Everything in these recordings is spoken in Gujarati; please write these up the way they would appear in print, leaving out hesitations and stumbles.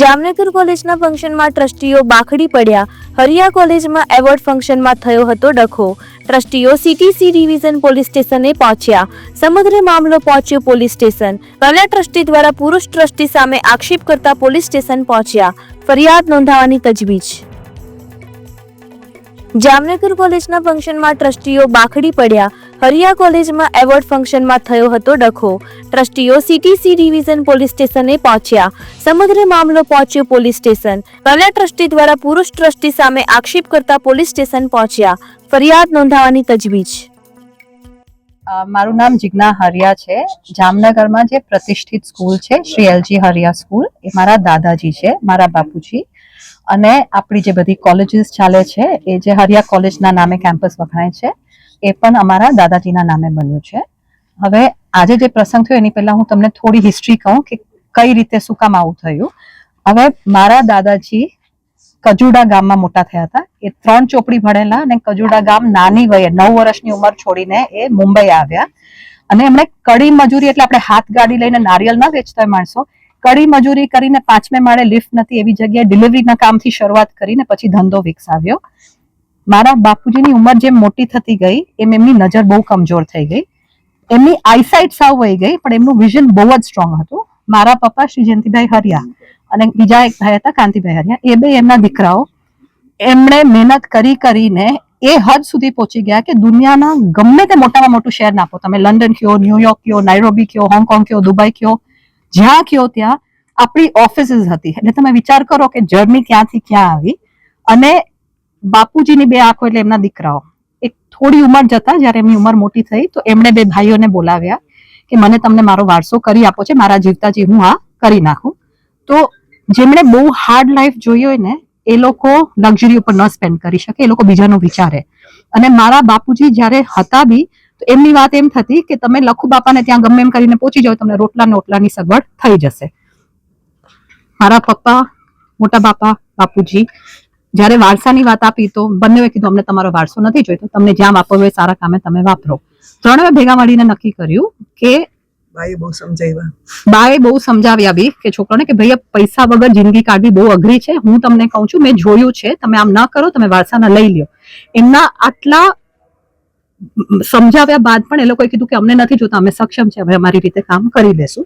જામનગર કોલેજના ફંક્શનમાં ટ્રસ્ટીઓ બાખડી પડ્યા. હરિયા કોલેજમાં એવોર્ડ ફંક્શનમાં થયો હતો ડખો. ટ્રસ્ટીઓ સીટીસી ડિવિઝન પોલીસ સ્ટેશને પહોંચ્યા. સમગ્ર મામલો પહોંચ્યો પોલીસ સ્ટેશન. પહેલા ટ્રસ્ટી દ્વારા પુરુષ ટ્રસ્ટી સામે આક્ષેપ કરતા પોલીસ સ્ટેશન પહોંચ્યા. ફરિયાદ નોંધાવવાની તજવીજ. જામનગર કોલેજના ફંક્શનમાં ટ્રસ્ટીઓ બાખડી પડ્યા. હરિયા કોલેજમાં એવોર્ડ ફંક્શનમાં થયો હતો ડખો. ટ્રસ્ટીઓ સીટીસી ડિવિઝન પોલીસ સ્ટેશને પહોંચ્યા. સમગ્ર મામલો પહોંચ્યો પોલીસ સ્ટેશન. પહેલા ટ્રસ્ટી દ્વારા પુરુષ ટ્રસ્ટી સામે આક્ષેપ કરતા પોલીસ સ્ટેશન પહોંચ્યા. ફરિયાદ નોંધાવવાની તજવીજ. મારું નામ જિજ્ઞા હરિયા છે. જામનગરમાં જે પ્રતિષ્ઠિત સ્કૂલ છે શ્રી એલજી હરિયા સ્કૂલ, એ મારા દાદાજી છે, મારા બાપુજી. અને આપણી જે બધી કોલેજીસ ચાલે છે એ જે હરિયા કોલેજના નામે કેમ્પસ વખણાય છે એ પણ અમારા દાદાજીના નામે બન્યું છે. હવે આજે જે પ્રસંગ થયો એની પહેલા હું તમને થોડી હિસ્ટ્રી કહું કે કઈ રીતે શું કામ આવું થયું. હવે મારા દાદાજી કજુડા ગામમાં મોટા થયા હતા. એ 3 ચોપડી ભણેલા અને કજુડા ગામ નાની વયે 9 વર્ષની ઉંમર છોડીને એ મુંબઈ આવ્યા. અને એમણે કડી મજૂરી, એટલે આપણે હાથ ગાડી લઈને નારિયેલ ના વેચતા માણસો, કડી મજૂરી કરીને 5મે માળે લિફ્ટ નથી એવી જગ્યાએ ડિલિવરીના કામથી શરૂઆત કરીને પછી ધંધો વિકસાવ્યો. મારા બાપુજીની ઉંમર જેમ મોટી થતી ગઈ એમ એમની નજર બહુ કમજોર થઈ ગઈ. એમની આઈસાઇટ સાવ વહી ગઈ, પણ એમનું વિઝન બહુ જ સ્ટ્રોંગ હતું. મારા પપ્પા શ્રી જયંતિભાઈ હરિયા અને બીજા એક ભાઈ હતા કાંતિભાઈ હરિયા, એ બે એમના દીકરાઓ. એમણે મહેનત કરીને એ હદ સુધી પહોંચી ગયા કે દુનિયાના ગમે તે મોટામાં મોટું શહેર નાખો તમે, લંડન કયો, ન્યુયોર્ક કયો, નાઇરોબી કયો, હોંગકોંગ કયો, દુબઈ કયો, જ્યાં કયો ત્યાં આપણી ઓફિસીસ હતી. એટલે તમે વિચાર કરો કે જર્ની ક્યાંથી ક્યાં આવી. અને બાપુજીની 2 આંખો એટલે એમના દીકરાઓ. એક થોડી ઉંમર જતા જયારે એમની ઉંમર મોટી થઈ તો એમણે 2 ભાઈઓને બોલાવ્યા કે મને તમને મારો વારસો કરી આપો છે, મારા જીવતાજી હું આ કરી નાખું. તો જેમણે બહુ હાર્ડ લાઈફ જોઈ હોય ને એ લોકો લક્ઝરી ઉપર ન સ્પેન્ડ કરી શકે, એ લોકો બીજાનું વિચારે. અને મારા બાપુજી જયારે હતા બી તો એમની વાત એમ થતી કે તમે લખુ બાપાને ત્યાં ગમે એમ કરીને પહોંચી જાઓ, તમને રોટલા ને ઓટલાની સગવડ થઈ જશે. મારા પપ્પા, મોટા બાપા, બાપુજી જયારે વારસાની વાત આપી તો બંને કીધું અમને તમારો વારસો નથી જોઈતો, તમને જ્યાં વાપરવો હોય સારા કામે તમે વાપરો. 3 ભેગા મળીને નક્કી કર્યું કે બાએ બહુ સમજાવ્યા બી કે છોકરાને કે ભાઈ પૈસા વગર જિંદગી કાઢવી બહુ અઘરી છે. હું તમને કહું છું, મેં જોયું છે, તમે આમ ના કરો, તમે વારસાના લઈ લ્યો. એમના આટલા સમજાવ્યા બાદ પણ એ લોકોએ કીધું કે અમને નથી જોતા, અમે સક્ષમ છે, હવે અમારી રીતે કામ કરી લેશું.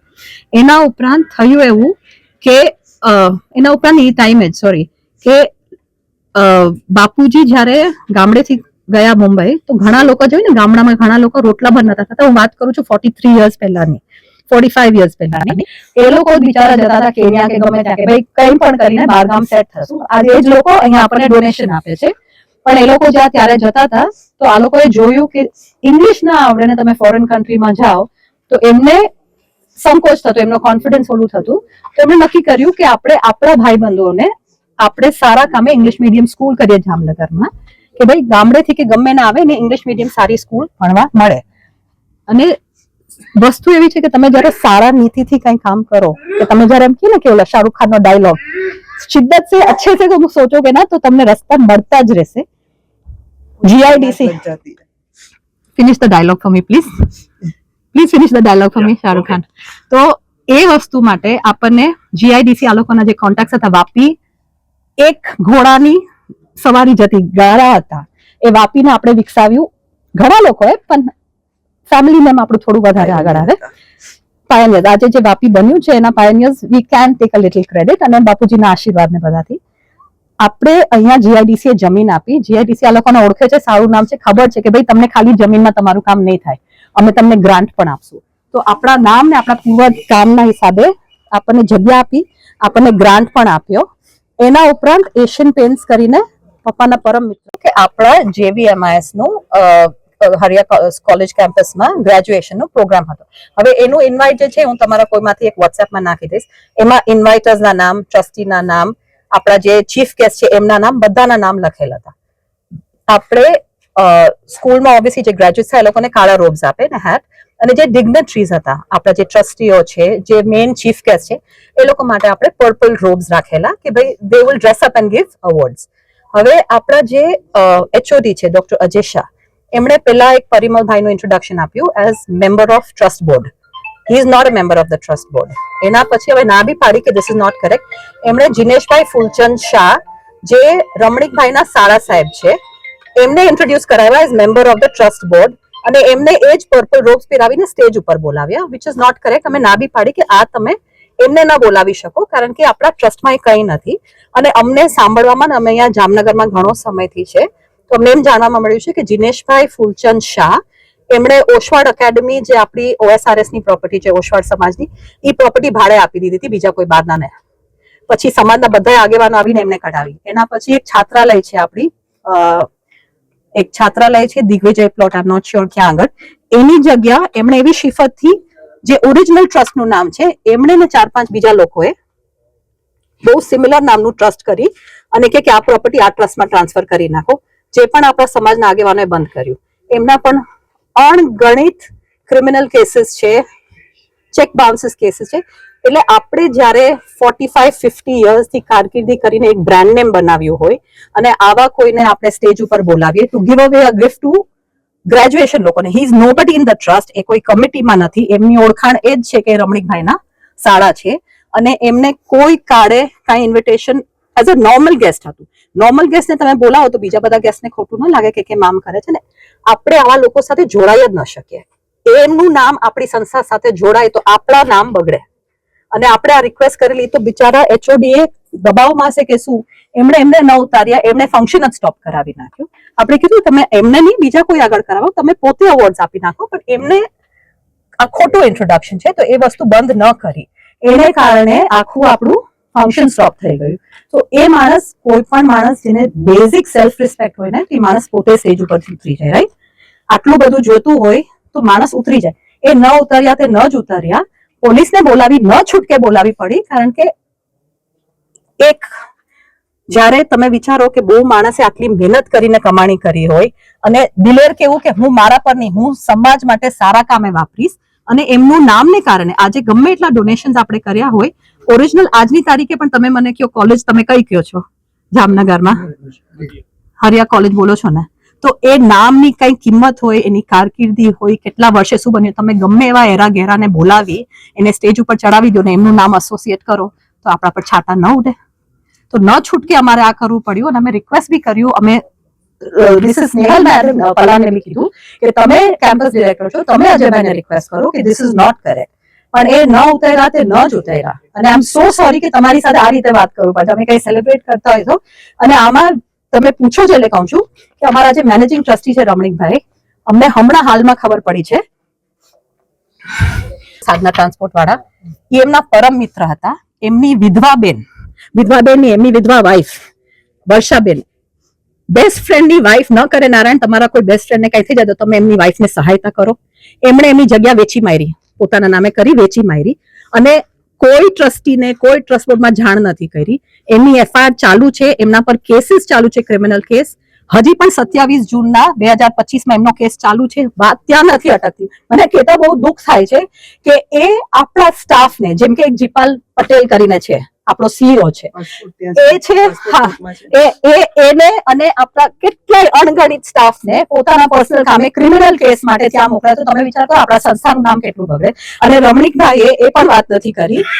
એના ઉપરાંત થયું એવું કે એના ઉપરાંત એ ટાઈમે કે બાપુજી જયારે ગામડેથી ગયા મુંબઈ તો ઘણા લોકો જોયું ને ગામડામાં ઘણા લોકો રોટલા પણ નતા થતા. હું વાત કરું છું 43 યર્સ પહેલાની, 45 યર્સ પહેલાની. એ લોકો બિચારા જતા હતા કેન્યા કે ગમે ત્યાં કે ભાઈ કઈ પણ કરીને બહારગામ સેટ થશું. આજે એ જ લોકો અહીંયા આપણને ડોનેશન આપે છે. પણ એ લોકો જ્યાં ત્યારે જતા હતા તો આ લોકોએ જોયું કે ઇંગ્લિશ ના આવડે ને તમે ફોરેન કન્ટ્રીમાં જાઓ તો એમને સંકોચ થતો, એમનો કોન્ફિડન્સ ઓલું થતું. તો એમણે નક્કી કર્યું કે આપણે આપણા ભાઈબંધોને આપણે સારા કામે ઇંગ્લિશ મીડિયમ સ્કૂલ કરીએ જામનગરમાં, કે ભાઈ ગામડેથી કે ગમે ના આવે ને ઇંગ્લિશ મીડિયમ સારી સ્કૂલ ભણવા મળે. અને વસ્તુ એવી છે કે તમે જયારે સારા નીતિથી કઈ કામ કરો, કે તમે જયારે એમ કહે ને કે ઓલા શાહરુખ ખાન નો ડાયલોગ શિદ્દત से अच्छे से तुम सोचोगे ना तो તમને રસ્તા મળતા જ રહેશે. GIDC finish the dialogue for me please finish the dialogue for me Shahrukh Khan. તો એ વસ્તુ માટે આપણને જીઆઈડીસી આ લોકોના જે કોન્ટેક્ટ હતા, વાપી એક ઘોડાની સવારી જતી ગારા હતા, એ વાપીને આપણે વિકસાવ્યું ઘણા લોકોએ, પણ ફેમિલી નેમ આપણું થોડું વધારે આગળ આવે. પાયનિયર્સ, આજે જે વાપી બન્યું છે એના pioneers we can take a little credit. અને બાપુજીના આશીર્વાદ ને બધાથી આપણે અહીંયા જીઆઈડીસી જમીન આપી. જીઆઈડીસી આ લોકોને ઓળખે છે, સારું નામ છે, ખબર છે કે ભાઈ તમને ખાલી જમીનમાં તમારું કામ નહીં થાય, અમે તમને ગ્રાન્ટ પણ આપશું. તો આપણા નામ ને આપણા પૂર્વ કામના હિસાબે આપણને જગ્યા આપી, આપણને ગ્રાન્ટ પણ આપ્યો. એના ઉપરાંત એશિયન પેન્ટ્સ કરીને પપ્પાના પરમ મિત્ર કે આપણા JVMIS નું હરિયા કોલેજ કેમ્પસમાં ગ્રેજ્યુએશનનો પ્રોગ્રામ હતો. હવે એનું ઇન્વાઇટ જે છે હું તમારા કોઈમાંથી એક વોટ્સએપમાં નાખી દઈશ. એમાં ઇન્વાઇટર્સના નામ, ટ્રસ્ટીના નામ, આપણા જે ચીફ ગેસ્ટ છે એમના નામ, બધાના નામ લખેલા હતા. આપણે સ્કૂલમાં ઓબ્વિયસલી જે ગ્રેજ્યુએટ થાય એ લોકોને કાળા રોબ્સ આપે ને હેટ, અને જે ડિગ્નેટરીઝ હતા આપણા જે ટ્રસ્ટીઓ છે, જે મેઇન ચીફ ગેસ્ટ છે, એ લોકો માટે આપણે પર્પલ રોબ્સ રાખેલા કે ભાઈ they will dress up and give awards. હવે આપણા જે HOD છે ડોક્ટર અજય શાહ, એમણે પેલા એક પરિમલભાઈનું ઇન્ટ્રોડક્શન આપ્યું as member of trust board. He is not a member of the trust board. એના પછી હવે ના બી પાડી કે ધીસ ઇઝ નોટ કરેક્ટ. એમણે જિનેશભાઈ ફૂલચંદ શાહ, જે રમણીકભાઈના સાળા સાહેબ છે, એમને ઇન્ટ્રોડ્યુસ કરાવ્યા as member of the trust board, અને એમને એ જ પર્પલ રોબ્સ પહેરાવીને સ્ટેજ ઉપર બોલાવ્યા, વિચ ઇઝ નોટ કરેક્ટ. અમે ના બી પાડી કે આ તમે એમને ન બોલાવી શકો, કારણ કે આપણા ટ્રસ્ટમાં એ કંઈ નથી. અને અમને સાંભળવામાં, અમે અહીંયા જામનગરમાં ઘણો સમયથી છે, તો અમને એમ જાણવામાં મળ્યું છે કે જિનેશભાઈ ફૂલચંદ શાહ, એમણે ઓશવાડ એકેડમી, જે આપણી OSRS ની પ્રોપર્ટી છે, ઓશવાડ સમાજની, એ પ્રોપર્ટી ભાડે આપી દીધી હતી બીજા કોઈ બહારના ને. પછી સમાજના બધા આગેવાનો આવીને એમને કઢાવી. એના પછી એક છાત્રાલય છે આપણી, એક છાત્રાલય છે Digvijay plot, I am not sure ક્યાં આગળ, એની જગ્યા એમણે એવી શિફતથી, જે ઓરિજિનલ ટ્રસ્ટનું નામ છે, એમણે ને 4-5 બીજા લોકોએ બહુ સિમિલર નામનું ટ્રસ્ટ કરી અને કે આ પ્રોપર્ટી આ ટ્રસ્ટમાં ટ્રાન્સફર કરી નાખો. જે પણ આપણા સમાજના આગેવાનોએ બંધ કર્યું. એમના પણ અણગણિત ક્રિમિનલ કેસીસ છે, ચેક બાઉન્સીસ કેસીસ છે. એટલે આપણે જ્યારે 45-50 યર્સથી કારકિર્દી કરીને એક બ્રાન્ડ નેમ બનાવ્યું હોય અને આવા કોઈને આપણે સ્ટેજ ઉપર બોલાવીએ ટુ ગીવ અવે અ ગિફ્ટ ટુ ગ્રેજ્યુએશન લોકોને, he is nobody in the trust, એ કોઈ કમિટીમાં નથી, એમની ઓળખાણ એ જ છે કે રમણીકભાઈના સાળા છે, અને એમને કોઈ કાળે કાંઈ invitation as a normal guest હતું. નોર્મલ ગેસ્ટને તમે બોલાવો તો બીજા બધા ગેસ્ટને ખોટું ન લાગે કે કેમ આમ કરે છે ને. આપણે આવા લોકો સાથે જોડાઈ જ ન શકીએ. એમનું નામ આપણી સંસ્થા સાથે જોડાય તો આપણા નામ બગડે. અને આપણે આ રિક્વેસ્ટ કરેલી તો બિચારા HOD દબાવમાં છે કે શું, એમણે ન ઉતાર્યા, એમણે ફંક્શન જ સ્ટોપ કરાવી નાખ્યું. આપણે કીધું તમે એમને નહીં, બીજા કોઈ આગળ કરાવો, તમે પોતે અવોર્ડ્સ આપી નાખો, પણ એમને આ ખોટું ઇન્ટ્રોડક્શન છે, તો એ વસ્તુ બંધ ન કરી, એને કારણે આખું આપણું ફંક્શન સ્ટોપ થઈ ગયું. તો એ માણસ, કોઈ પણ માણસ જેને બેઝિક સેલ્ફ રિસ્પેક્ટ હોય ને, તે માણસ પોતે સ્ટેજ ઉપરથી ઉતરી જાય, રાઈટ? આટલું બધું જોતું હોય તો માણસ ઉતરી જાય. એ ન ઉતર્યા, તે ન જ ઉતર્યા. પોલીસને બોલાવી, ન છૂટકે બોલાવી પડી, કારણ કે એક જ્યારે તમે વિચારો કે બહુ માણસે આટલી મહેનત કરીને કમાણી કરી હોય અને દિલેર કેવું કે હું મારા પર નહીં, હું સમાજ માટે સારા કામે વાપરીશ, અને એમનું નામને કારણે આજે ગમે એટલા ડોનેશન્સ આપણે કર્યા હોય, ઓરિજિનલ આજની તારીખે પણ તમે મને કયો કોલેજ તમે કઈ કયો છો જામનગરમાં? હરિયા કોલેજ બોલો છો ને? તો એ નામની કઈ કિંમત હોય, એની કારકિર્દી હોય, કેટલા વર્ષે શું બન્યું, તમે ગમે એવા એરા ઘેરાને બોલાવી એને સ્ટેજ ઉપર ચડાવી દો ને એમનું નામ એસોસિએટ કરો તો આપણા પર છાટા ન ઉડે. તો ન છૂટકે અમારે આ કરવું પડ્યું, અને અમે રિક્વેસ્ટ બી કર્યું. અમે મિસિસ નેહલ મેડમ પલાને બી કીધું કે તમે કેમ્પસ ડિરેક્ટર છો, તમે અજયભાઈને રિક્વેસ્ટ કરો કે ધીસ ઇઝ નોટ કરેક્ટ. પણ એ ન ઉતર્યા, તે ન જ ઉતર્યા. અને આઈ એમ સો સોરી કે તમારી સાથે આ રીતે વાત કરવું પડે. અમે કઈ સેલિબ્રેટ કરતા હોય તો, અને આમાં તમે પૂછો છો એટલે કહું છું કે અમારા જે મેનેજિંગ ટ્રસ્ટી છે રમણીકભાઈ, અમને હમણાં હાલમાં ખબર પડી છે, સાધના ટ્રાન્સપોર્ટ વાળા, એ એમના પરમ મિત્ર હતા. એમની વિધવાબેન ની એમની વિધવા વાઇફ વર્ષાબેન, બેસ્ટ ફ્રેન્ડની વાઇફ ન કરે. નારાયણ, તમારા કોઈ બેસ્ટ ફ્રેન્ડને કઈ થઈ જાય તો તમે એમની વાઇફને સહાયતા કરો. એમણે એમની જગ્યા વેચી મારી, પોતાના નામે કરી વેચી મારી, અને કોઈ ટ્રસ્ટીને, કોઈ ટ્રસ્ટ બોર્ડમાં જાણ નથી કરી. એમની FIR ચાલુ છે, એમના પર કેસીસ ચાલુ છે, ક્રિમિનલ કેસ. હજી પણ 27 જૂનના 2025માં એમનો કેસ ચાલુ છે. વાત ત્યાં નથી અટકતી. મને કહેતા બહુ દુઃખ થાય છે કે એ આપણા સ્ટાફને, જેમ કે એક જીપાલ પટેલ કરીને છે, આપણો CEO છે, એ છે, હા, એને અને આપણા કેટલાય અણગણિત સ્ટાફને પોતાના પર્સનલ કામે ક્રિમિનલ કેસ માટે ત્યાં મોકલ્યા. તો તમે વિચાર કરો આપણા સંસ્થાનું નામ કેટલું બગડે. અને રમણીકભાઈએ એ પણ વાત નથી કરી